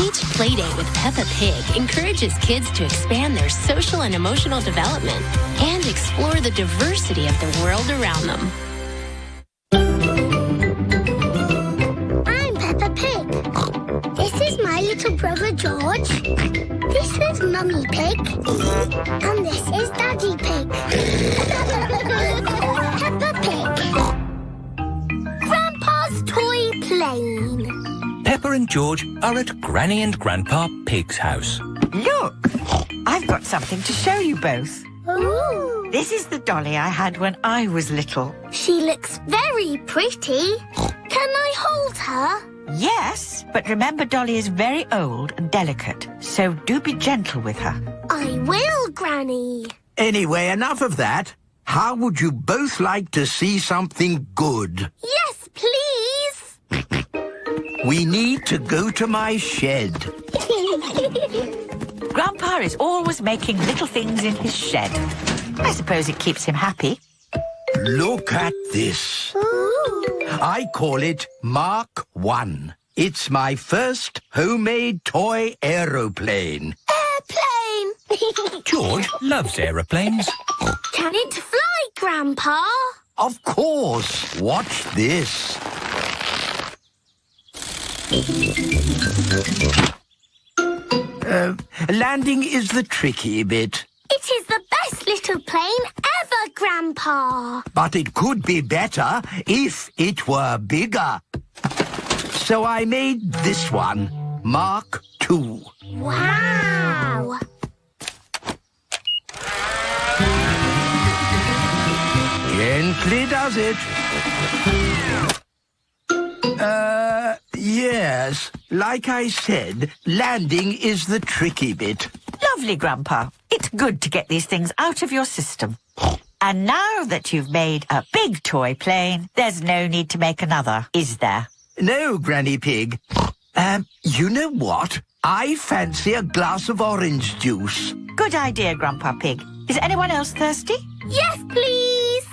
Each playdate with Peppa Pig encourages kids to expand their social and emotional development and explore the diversity of the world around them. I'm Peppa Pig. This is my little brother George. This is Mummy Pig. And this is Daddy Pig. Peppa Pig. Grandpa's toy plane. Peppa and George are at Granny and Grandpa Pig's house. Look, I've got something to show you both. Ooh. This is the dolly I had when I was little. She looks very pretty. Can I hold her? Yes, but remember Dolly is very old and delicate, so do be gentle with her. I will, Granny. Anyway, enough of that. How would you both like to see something good? Yes, please. We need to go to my shed. Grandpa is always making little things in his shed. I suppose it keeps him happy. Look at this. Ooh. I call it Mark 1. It's my first homemade toy aeroplane. Airplane. George loves aeroplanes. Can it fly, Grandpa? Of course. Watch this. Landing is the tricky bit. It is the best little plane ever, Grandpa. But it could be better if it were bigger. So I made this one, Mark 2. Wow. Gently does it. Yes. Like I said, landing is the tricky bit. Lovely, Grandpa. It's good to get these things out of your system. And now that you've made a big toy plane, there's no need to make another, is there? No, Granny Pig. You know what? I fancy a glass of orange juice. Good idea, Grandpa Pig. Is anyone else thirsty? Yes, please.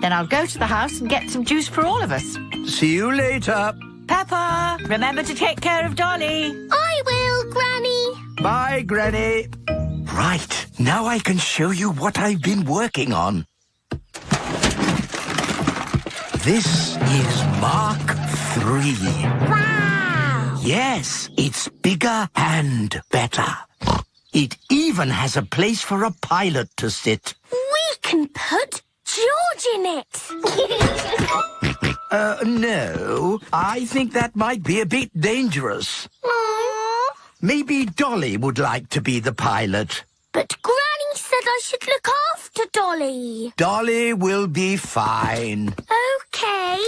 Then I'll go to the house and get some juice for all of us. See you later. Peppa, remember to take care of Dolly. I will, Granny. Bye, Granny. Right, now I can show you what I've been working on. This is Mark 3. Wow. Yes, it's bigger and better. It even has a place for a pilot to sit. We can put George in it. No, I think that might be a bit dangerous. Aww. Maybe Dolly would like to be the pilot. But Granny said I should look after Dolly. Dolly will be fine. Okay.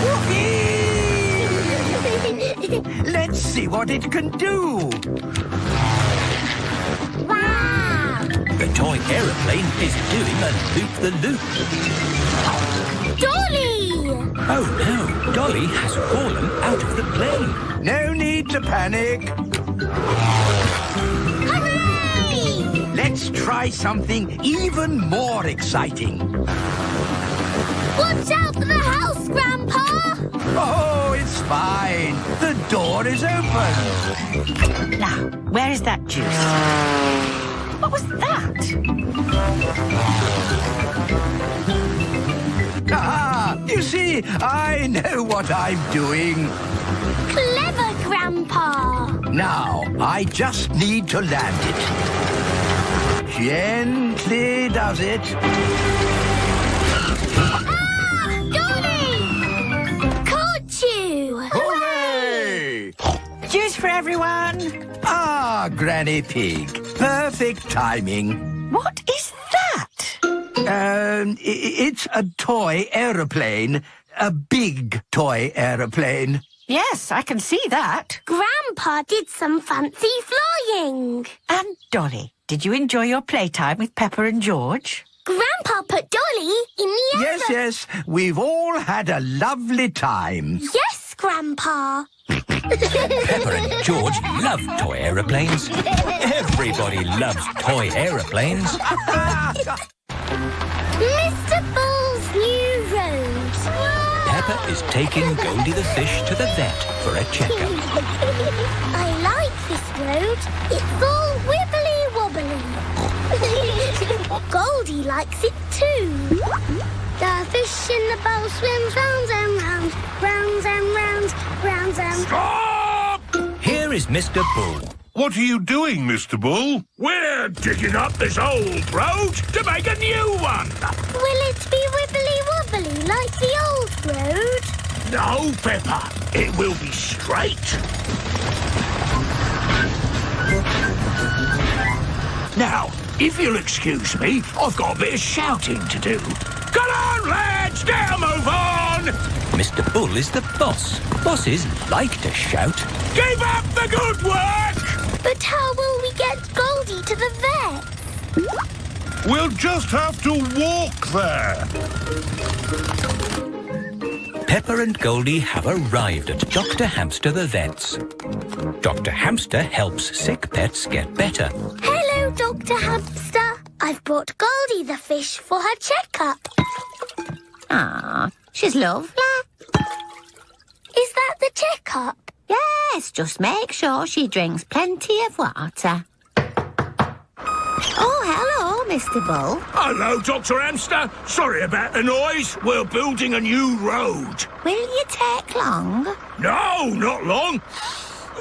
Whoopee! Let's see what it can do. Wow. The toy aeroplane is doing a loop-the-loop. Dolly! Oh no, Dolly has fallen out of the plane. No need to panic. Hooray! Let's try something even more exciting. Watch out for the house, Grandpa! Oh, it's fine. The door is open. Now, where is that juice? What was that? Ah, you see, I know what I'm doing. Clever, Grandpa! Now, I just need to land it. Gently does it. Dolly! Caught you! Hooray! Juice for everyone. Ah, Granny Pig. Perfect timing. What is that? It's a toy aeroplane. A big toy aeroplane. Yes, I can see that. Grandpa did some fancy flying. And Dolly, did you enjoy your playtime with Peppa and George? Grandpa put Dolly in the Yes. We've all had a lovely time. Yes, Grandpa. Peppa and George love toy aeroplanes. Everybody loves toy aeroplanes. Mr. Bull's new road. Peppa is taking Goldie the fish to the vet for a checkup. I like this road. It's all wibbly-wobbly. Goldie likes it too. The fish in the bowl swims round and round, round and round, round and... Stop! Here is Mr. Bull. What are you doing, Mr. Bull? We're digging up this old road to make a new one. Will it be wibbly-wobbly like the old road? No, Peppa. It will be straight. Now, if you'll excuse me, I've got a bit of shouting to do. Come on, lads! Get a move on! Mr. Bull is the boss. Bosses like to shout. Keep up the good work! But how will we get Goldie to the vet? We'll just have to walk there. Peppa and Goldie have arrived at Dr. Hamster the vet's. Dr. Hamster helps sick pets get better. Hello, Dr. Hamster. I've brought Goldie the fish for her checkup. Ah, she's lovely. Is that the checkup? Yes, just make sure she drinks plenty of water. Oh, hello, Mr. Bull. Hello, Dr. Hamster. Sorry about the noise. We're building a new road. Will you take long? No, not long.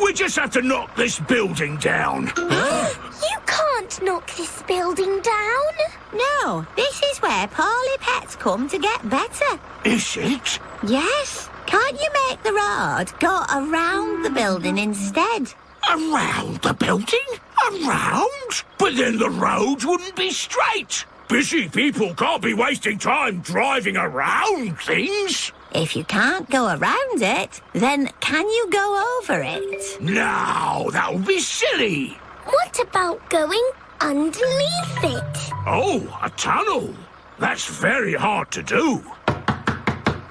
We just have to knock this building down. You can't knock this building down. No, this is where poorly pets come to get better. Is it? Yes. Can't you make the road go around the building instead? Around the building? Around? But then the road wouldn't be straight. Busy people can't be wasting time driving around things. If you can't go around it, then can you go over it? No, that would be silly. What about going underneath it? Oh, a tunnel. That's very hard to do.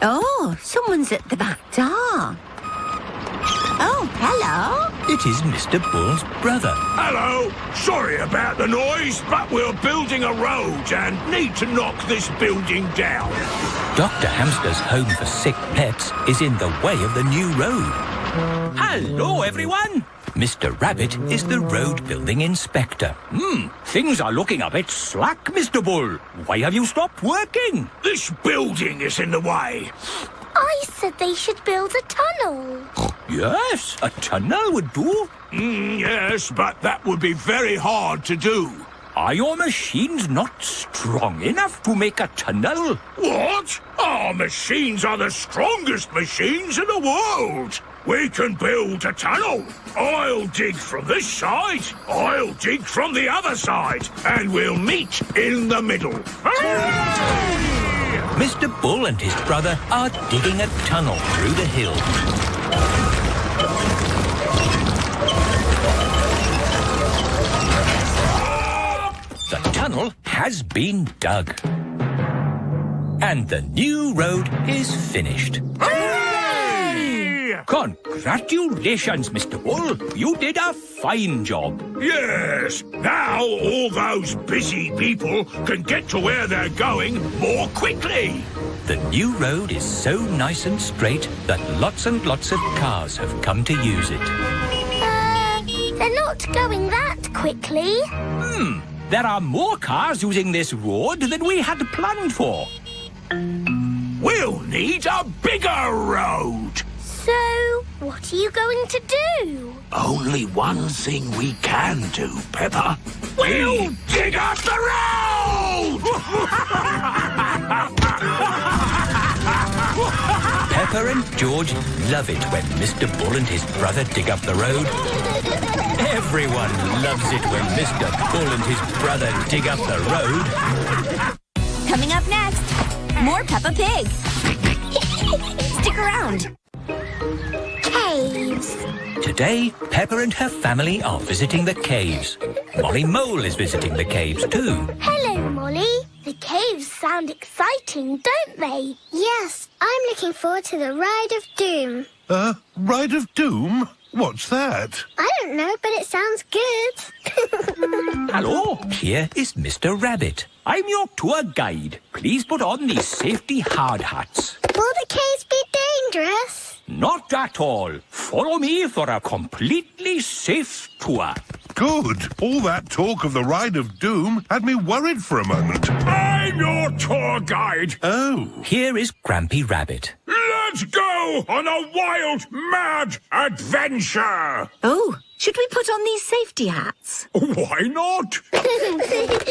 Oh, someone's at the back door. Oh, hello. It is Mr. Bull's brother. Hello. Sorry about the noise, but we're building a road and need to knock this building down. Dr. Hamster's home for sick pets is in the way of the new road. Hello, everyone. Mr. Rabbit is the road building inspector. Things are looking a bit slack, Mr. Bull. Why have you stopped working? This building is in the way. I said they should build a tunnel. Yes, a tunnel would do. Yes, but that would be very hard to do. Are your machines not strong enough to make a tunnel? What? Our machines are the strongest machines in the world. We can build a tunnel. I'll dig from this side, I'll dig from the other side, and we'll meet in the middle. Mr. Bull and his brother are digging a tunnel through the hill. The tunnel has been dug. And the new road is finished. Congratulations, Mr. Bull. You did a fine job. Yes, now all those busy people can get to where they're going more quickly. The new road is so nice and straight that lots and lots of cars have come to use it. They're not going that quickly. There are more cars using this road than we had planned for. We'll need a bigger road. So, what are you going to do? Only one thing we can do, Peppa. We'll dig up the road! Peppa and George love it when Mr. Bull and his brother dig up the road. Everyone loves it when Mr. Bull and his brother dig up the road. Coming up next, more Peppa Pig. Stick around. Caves. Today, Peppa and her family are visiting the caves. Molly Mole is visiting the caves too. Hello, Molly. The caves sound exciting, don't they? Yes, I'm looking forward to the Ride of Doom. Ride of Doom? What's that? I don't know, but it sounds good. Hello, Here is Mr. Rabbit. I'm your tour guide. Please put on these safety hard hats. Will the caves be dangerous? Not at all. Follow me for a completely safe tour. Good. All that talk of the Ride of Doom had me worried for a moment. I'm your tour guide. Oh. Here is Grampy Rabbit. Let's go on a wild, mad adventure. Oh, should we put on these safety hats? Why not?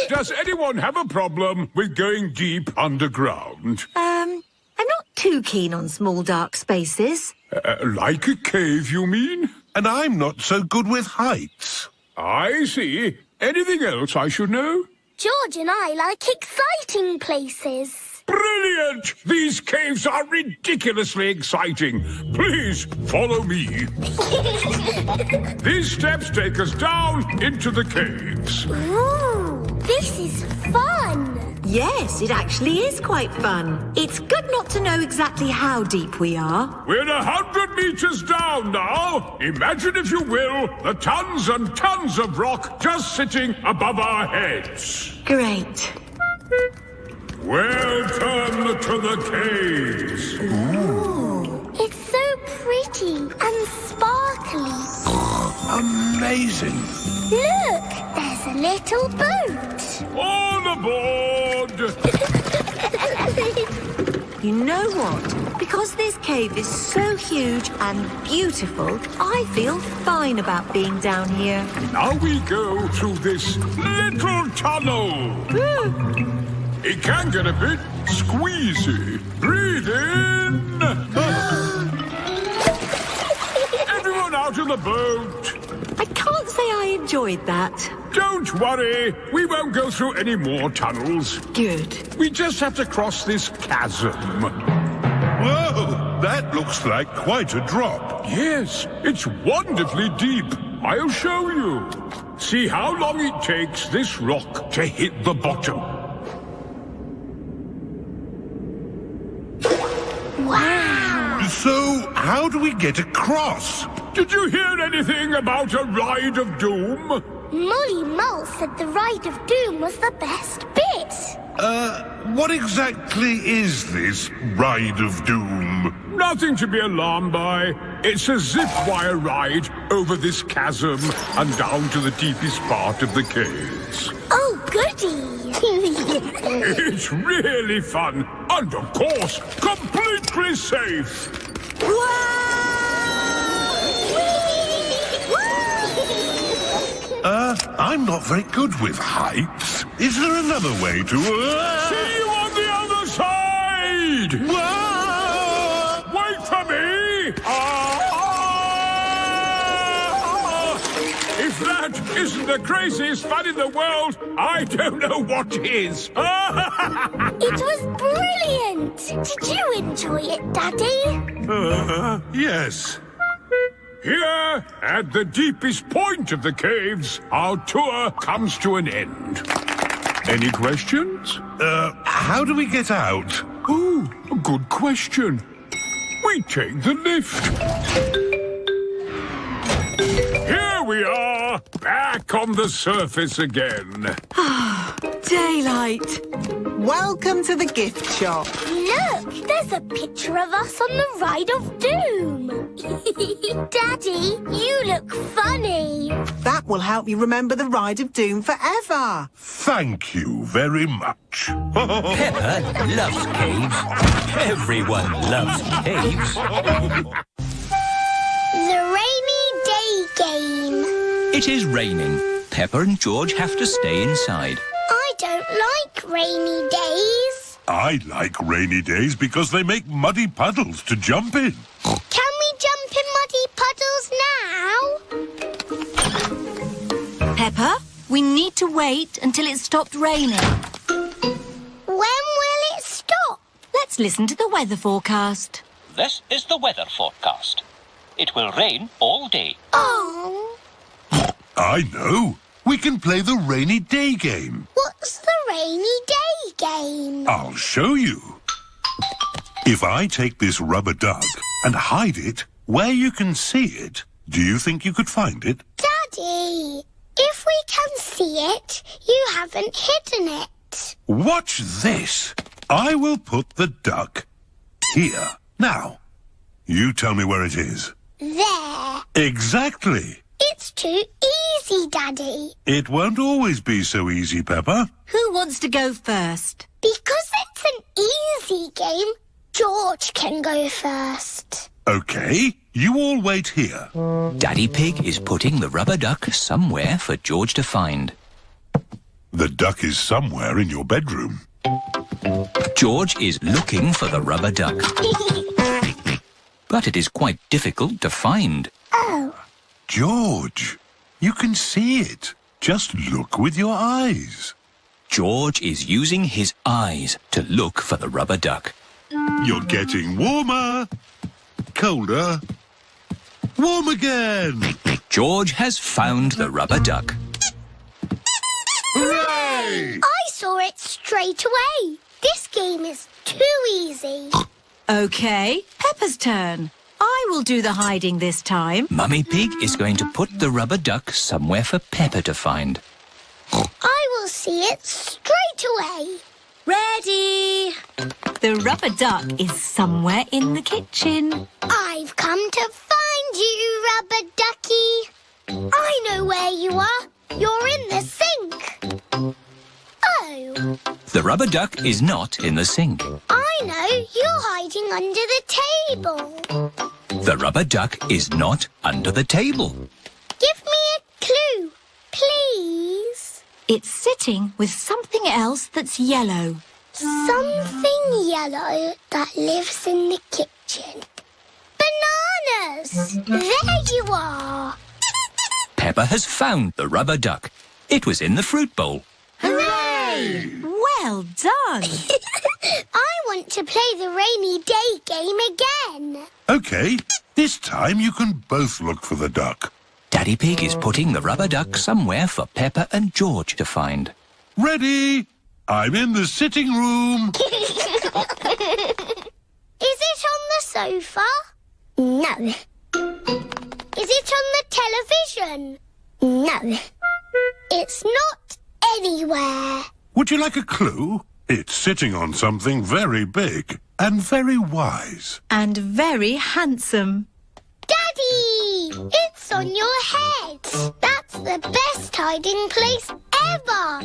Does anyone have a problem with going deep underground? I'm not too keen on small dark spaces. Like a cave, you mean? And I'm not so good with heights. I see. Anything else I should know? George and I like exciting places. Brilliant! These caves are ridiculously exciting. Please follow me. These steps take us down into the caves. Ooh, this is fun. Yes, it actually is quite fun. It's good not to know exactly how deep we are. We're 100 meters down now. Imagine, if you will, the tons and tons of rock just sitting above our heads. Great. Welcome to the caves. Ooh, it's so pretty and sparkly. Amazing. Look, there's a little boat. All aboard! You know what? Because this cave is so huge and beautiful, I feel fine about being down here. Now we go through this little tunnel. It can get a bit squeezy. Breathe in. Everyone out in the boat. I can't say I enjoyed that. Don't worry. We won't go through any more tunnels. Good. We just have to cross this chasm. Whoa, that looks like quite a drop. Yes, it's wonderfully deep. I'll show you. See how long it takes this rock to hit the bottom. Wow. So, how do we get across? Did you hear anything about a Ride of Doom? Molly Mull said the Ride of Doom was the best bit. What exactly is this Ride of Doom? Nothing to be alarmed by. It's a zip wire ride over this chasm and down to the deepest part of the caves. Oh, goody. It's really fun and, of course, completely safe. I'm not very good with heights. Is there another way to... See you on the other side! Wait for me! If that isn't the craziest fun in the world, I don't know what is. It was brilliant. Did you enjoy it, Daddy? Yes. Here, at the deepest point of the caves, our tour comes to an end. Any questions? How do we get out? Oh, a good question. We take the lift. Here we are, back on the surface again. Daylight. Welcome to the gift shop. Look, there's a picture of us on the Ride of Doom. Daddy, you look funny. That will help you remember the Ride of Doom forever. Thank you very much. Peppa loves caves. Everyone loves caves. The Rainy Day Game. It is raining. Peppa and George have to stay inside. I don't like rainy days. I like rainy days because they make muddy puddles to jump in. Can we jump in muddy puddles now? Peppa, we need to wait until it stopped raining. When will it stop? Let's listen to the weather forecast. This is the weather forecast. It will rain all day. Oh. I know. We can play the rainy day game. What's the rainy day game? I'll show you. If I take this rubber duck and hide it where you can see it, do you think you could find it? Daddy, if we can see it, you haven't hidden it. Watch this. I will put the duck here. Now, You tell me where it is. There. Exactly. It's too easy, Daddy. It won't always be so easy, Peppa. Who wants to go first? Because it's an easy game, George can go first. OK, you all wait here. Daddy Pig is putting the rubber duck somewhere for George to find. The duck is somewhere in your bedroom. George is looking for the rubber duck. But it is quite difficult to find. Oh. George, you can see it. Just look with your eyes. George is using his eyes to look for the rubber duck. You're getting warmer. Colder. Warm again. George has found the rubber duck. Hooray! I saw it straight away. This game is too easy. OK, Peppa's turn. I will do the hiding this time. Mummy Pig is going to put the rubber duck somewhere for Peppa to find. I will see it straight away. Ready? The rubber duck is somewhere in the kitchen. I've come to find you, Rubber Ducky. I know where you are. You're in the sink. Oh. The rubber duck is not in the sink. I know. You're hiding under the table. The rubber duck is not under the table. Give me a clue, please. It's sitting with something else that's yellow. Something yellow that lives in the kitchen. Bananas! There you are. Peppa has found the rubber duck. It was in the fruit bowl. Hooray! Well done. I want to play the rainy day game again. OK, this time you can both look for the duck. Daddy Pig is putting the rubber duck somewhere for Peppa and George to find. Ready? I'm in the sitting room. Is it on the sofa? No. Is it on the television? No. It's not anywhere. Would you like a clue? It's sitting on something very big and very wise. And very handsome. Daddy! It's on your head. That's the best hiding place ever.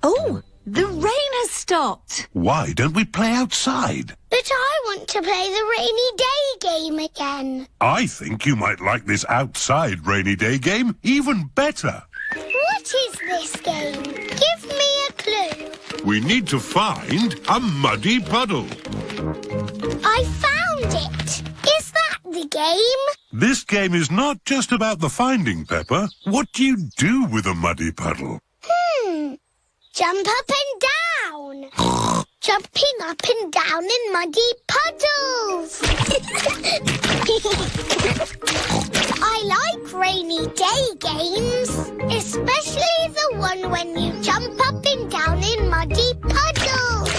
Oh, the rain has stopped. Why don't we play outside? But I want to play the rainy day game again. I think you might like this outside rainy day game even better. What is this game? Give me a clue. We need to find a muddy puddle. I found it. Is that the game? This game is not just about the finding, Peppa. What do you do with a muddy puddle? Jump up and down. Jumping up and down in muddy puddles. I like rainy day games, especially the one when you jump up and down in muddy puddles.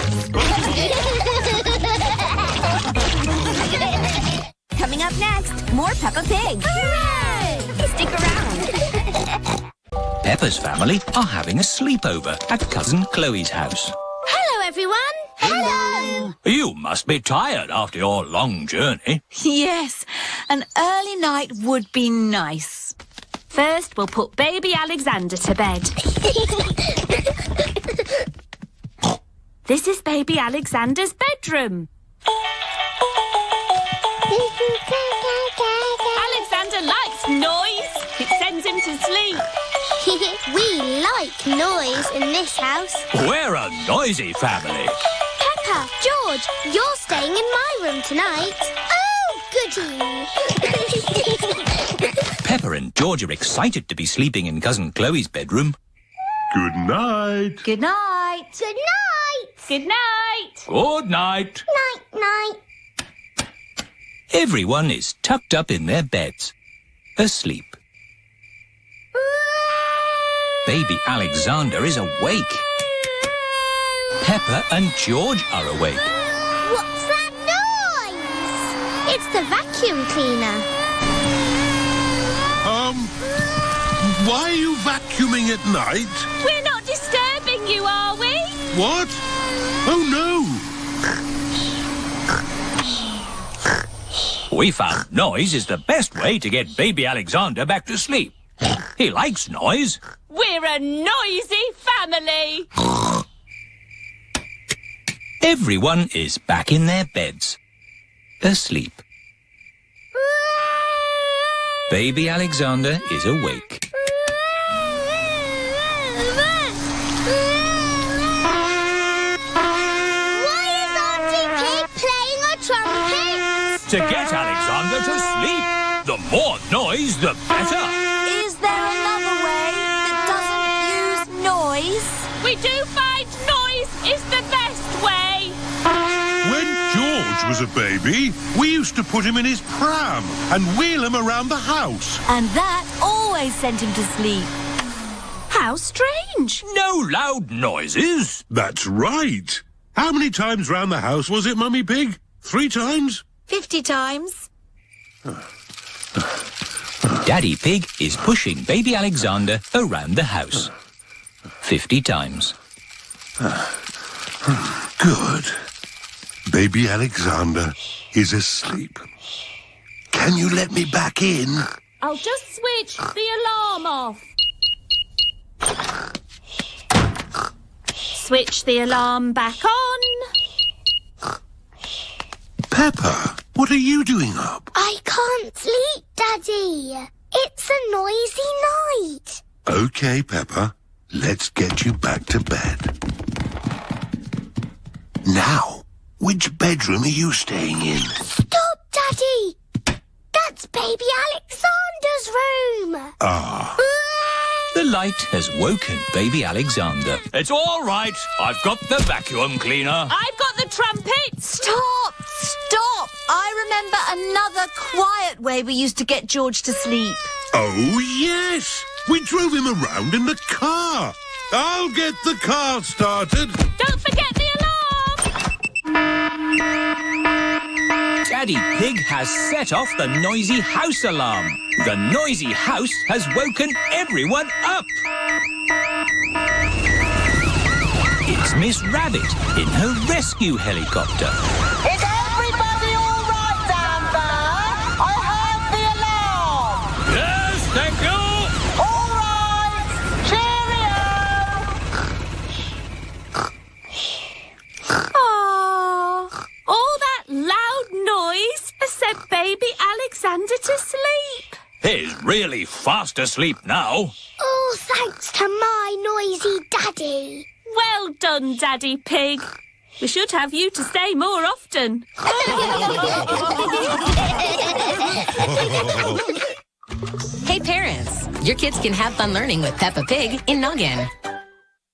Coming up next, more Peppa Pig. Hooray! Stick around. Peppa's family are having a sleepover at Cousin Chloe's house. Hello, everyone. Hello. You must be tired after your long journey. Yes, an early night would be nice. First, we'll put baby Alexander to bed. This is baby Alexander's bedroom. Alexander likes noise. It sends him to sleep. We like noise in this house. We're a noisy family. Peppa, George, you're staying in my room tonight. Oh, goody. Peppa and George are excited to be sleeping in Cousin Chloe's bedroom. Good night. Good night. Good night. Good night. Good night. Night, night. Everyone is tucked up in their beds, asleep. Baby Alexander is awake. Peppa and George are awake. What's that noise? It's the vacuum cleaner. Why are you vacuuming at night? We're not disturbing you, are we? What? Oh, no. We found noise is the best way to get baby Alexander back to sleep. He likes noise. We're a noisy family. Everyone is back in their beds, asleep. Baby Alexander is awake. Why is Auntie Pig playing a trumpet? To get Alexander to sleep. The more noise, the better. Is there another way that doesn't use noise? We do find noise is the best way. When George was a baby, we used to put him in his pram and wheel him around the house. And that always sent him to sleep. How strange. No loud noises. That's right. How many times round the house was it, Mummy Pig? 3 times? 50 times. Daddy Pig is pushing baby Alexander around the house. 50 times. Good. Baby Alexander is asleep. Can you let me back in? I'll just switch the alarm off. Switch the alarm back on. Peppa, what are you doing up? I can't sleep, Daddy. It's a noisy night. Okay, Peppa, let's get you back to bed. Now, which bedroom are you staying in? Stop, Daddy. That's baby Alexander's room. Ah. The light has woken baby Alexander. It's all right. I've got the vacuum cleaner. I've got the trumpet. Stop! Stop! I remember another quiet way we used to get George to sleep. Oh, yes. We drove him around in the car. I'll get the car started. Don't forget the alarm. Daddy Pig has set off the noisy house alarm. The noisy house has woken everyone up. It's Miss Rabbit in her rescue helicopter. Is everybody all right down there? I heard the alarm. Yes, thank you. All right. Cheerio. Aww. All that loud noise has sent baby Alexander to sleep. He's really fast asleep now. All thanks to my noisy daddy. Well done, Daddy Pig. We should have you to stay more often. Hey parents, your kids can have fun learning with Peppa Pig in Noggin.